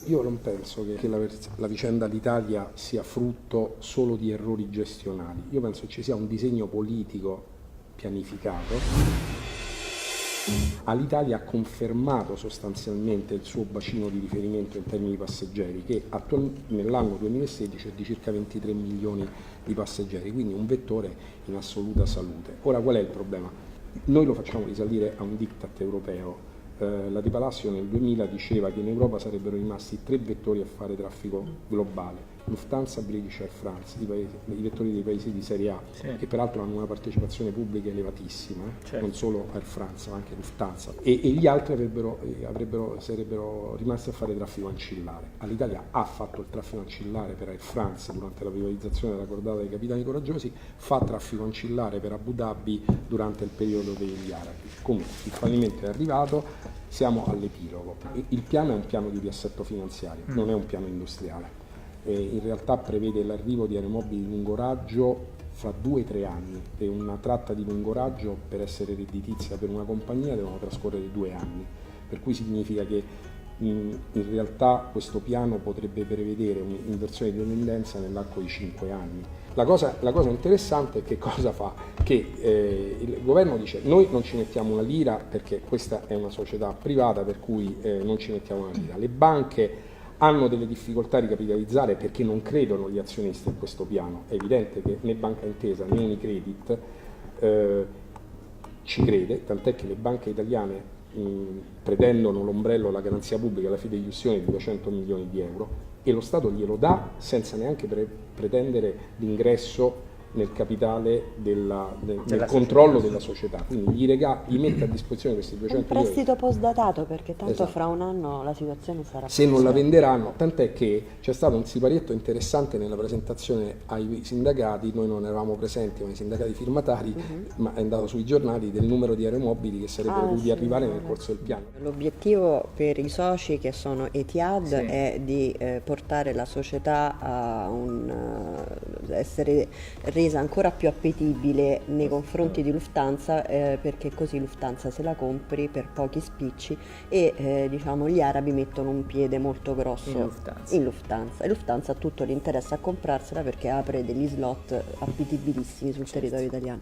Io non penso che la vicenda Alitalia sia frutto solo di errori gestionali. Io penso che ci sia un disegno politico pianificato. Alitalia ha confermato sostanzialmente il suo bacino di riferimento in termini di passeggeri, che nell'anno 2016 è di circa 23 milioni di passeggeri, quindi un vettore in assoluta salute. Ora, qual è il problema? Noi lo facciamo risalire a un diktat europeo. La Di Palacio nel 2000 diceva che in Europa sarebbero rimasti 3 vettori a fare traffico globale: Lufthansa, British Air France, i vettori dei paesi di serie A, sì, che peraltro hanno una partecipazione pubblica elevatissima, certo, non solo Air France ma anche Lufthansa, e gli altri sarebbero rimasti a fare traffico ancillare. Alitalia ha fatto il traffico ancillare per Air France durante la privatizzazione della cordata dei capitani coraggiosi, fa traffico ancillare per Abu Dhabi durante il periodo degli arabi. Comunque il fallimento è arrivato, siamo all'epilogo. Il piano è un piano di riassetto finanziario, non è un piano industriale. In realtà prevede l'arrivo di aeromobili di lungo raggio fra 2 e 3 anni, e una tratta di lungo raggio per essere redditizia per una compagnia devono trascorrere 2 anni, per cui significa che in realtà questo piano potrebbe prevedere un'inversione di tendenza nell'arco di 5 anni. La cosa interessante è che cosa fa? Che il governo dice: noi non ci mettiamo una lira perché questa è una società privata, per cui non ci mettiamo una lira. Le banche hanno delle difficoltà a ricapitalizzare perché non credono gli azionisti in questo piano. È evidente che né Banca Intesa né Unicredit ci crede, tant'è che le banche italiane pretendono l'ombrello, la garanzia pubblica, la fideiussione di 200 milioni di euro, e lo Stato glielo dà senza neanche pretendere l'ingresso nel capitale del controllo della società. Quindi gli mette a disposizione questi 200 milioni. Un prestito postdatato, perché tanto Esatto. fra un anno la situazione sarà Se non la venderanno, tant'è che c'è stato un siparietto interessante nella presentazione ai sindacati. Noi non eravamo presenti, ma i sindacati firmatari, ma è andato sui giornali, del numero di aeromobili che sarebbero dovuti arrivare nel corso del piano. L'obiettivo per i soci, che sono Etihad, sì, è di portare la società a essere resa ancora più appetibile nei confronti di Lufthansa, perché così Lufthansa se la compri per pochi spicci e diciamo gli arabi mettono un piede molto grosso in Lufthansa, e Lufthansa ha tutto l'interesse a comprarsela perché apre degli slot appetibilissimi sul territorio italiano.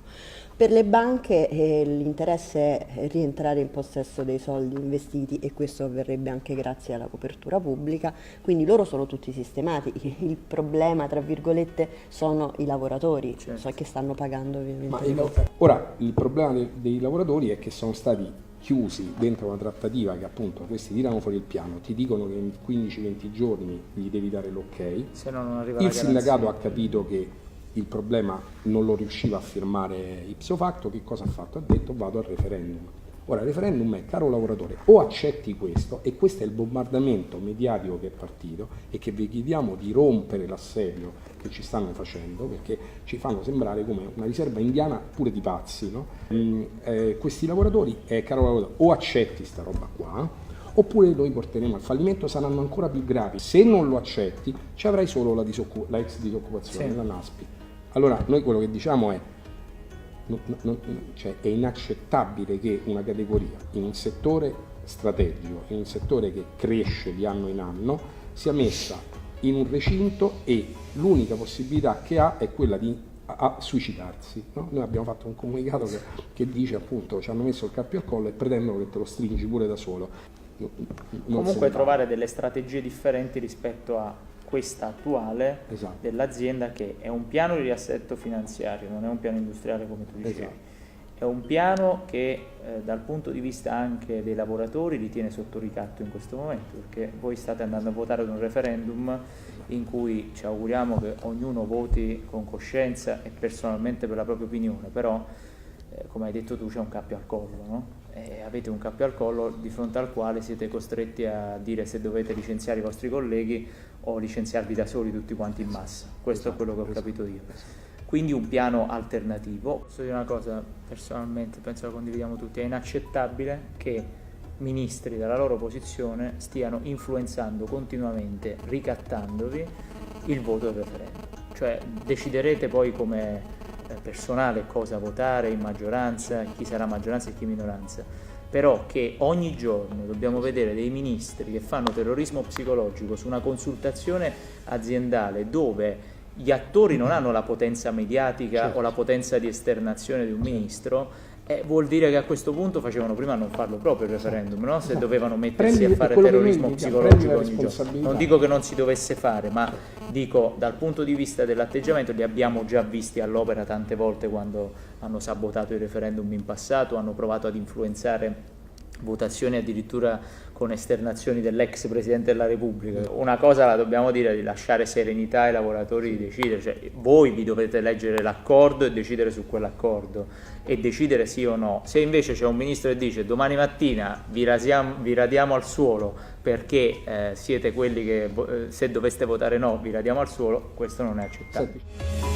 Per le banche l'interesse è rientrare in possesso dei soldi investiti, e questo avverrebbe anche grazie alla copertura pubblica, quindi loro sono tutti sistemati. Il problema, tra virgolette, sono i lavoratori, so che stanno pagando ovviamente. Ora, il problema dei lavoratori è che sono stati chiusi dentro una trattativa che, appunto, questi tirano fuori il piano, ti dicono che in 15-20 giorni gli devi dare l'ok, se no non arriva il sindacato ha capito che il problema non lo riusciva a firmare ipso facto. Che cosa ha fatto? Ha detto: vado al referendum. Ora il referendum è: caro lavoratore, o accetti questo, e questo è il bombardamento mediatico che è partito, e che vi chiediamo di rompere l'assedio che ci stanno facendo, perché ci fanno sembrare come una riserva indiana pure di pazzi, no? Questi lavoratori, caro lavoratore, o accetti sta roba qua, oppure noi porteremo al fallimento, saranno ancora più gravi. Se non lo accetti, ci avrai solo la ex disoccupazione, la NASPI. Allora noi quello che diciamo è: cioè, è inaccettabile che una categoria in un settore strategico, in un settore che cresce di anno in anno, sia messa in un recinto e l'unica possibilità che ha è quella di suicidarsi, no? Noi abbiamo fatto un comunicato che dice, appunto, ci hanno messo il cappio al collo e pretendono che te lo stringi pure da solo. Comunque trovare delle strategie differenti rispetto a questa attuale, esatto, dell'azienda, che è un piano di riassetto finanziario, non è un piano industriale come tu dicevi. Esatto. È un piano che dal punto di vista anche dei lavoratori li tiene sotto ricatto in questo momento, perché voi state andando a votare ad un referendum in cui ci auguriamo che ognuno voti con coscienza e personalmente per la propria opinione, però come hai detto tu c'è un cappio al collo, no? Avete un cappio al collo di fronte al quale siete costretti a dire se dovete licenziare i vostri colleghi o licenziarvi da soli tutti quanti in massa. Questo è quello che ho capito io. Quindi un piano alternativo. Posso dire una cosa, personalmente penso la condividiamo tutti: è inaccettabile che ministri dalla loro posizione stiano influenzando continuamente, ricattandovi il voto del referendum. Cioè deciderete poi come personale cosa votare in maggioranza, chi sarà maggioranza e chi minoranza, però che ogni giorno dobbiamo vedere dei ministri che fanno terrorismo psicologico su una consultazione aziendale dove gli attori non hanno la potenza mediatica, certo, o la potenza di esternazione di un ministro, vuol dire che a questo punto facevano prima a non farlo proprio il referendum, no? Se dovevano mettersi a fare terrorismo psicologico ogni giorno. Non dico che non si dovesse fare, ma dico dal punto di vista dell'atteggiamento li abbiamo già visti all'opera tante volte quando hanno sabotato i referendum in passato, hanno provato ad influenzare votazioni addirittura con esternazioni dell'ex Presidente della Repubblica. Una cosa la dobbiamo dire, di lasciare serenità ai lavoratori di decidere, cioè voi vi dovete leggere l'accordo e decidere su quell'accordo e decidere sì o no. Se invece c'è un ministro che dice domani mattina vi radiamo al suolo perché siete quelli che se doveste votare no vi radiamo al suolo, questo non è accettabile. Senti.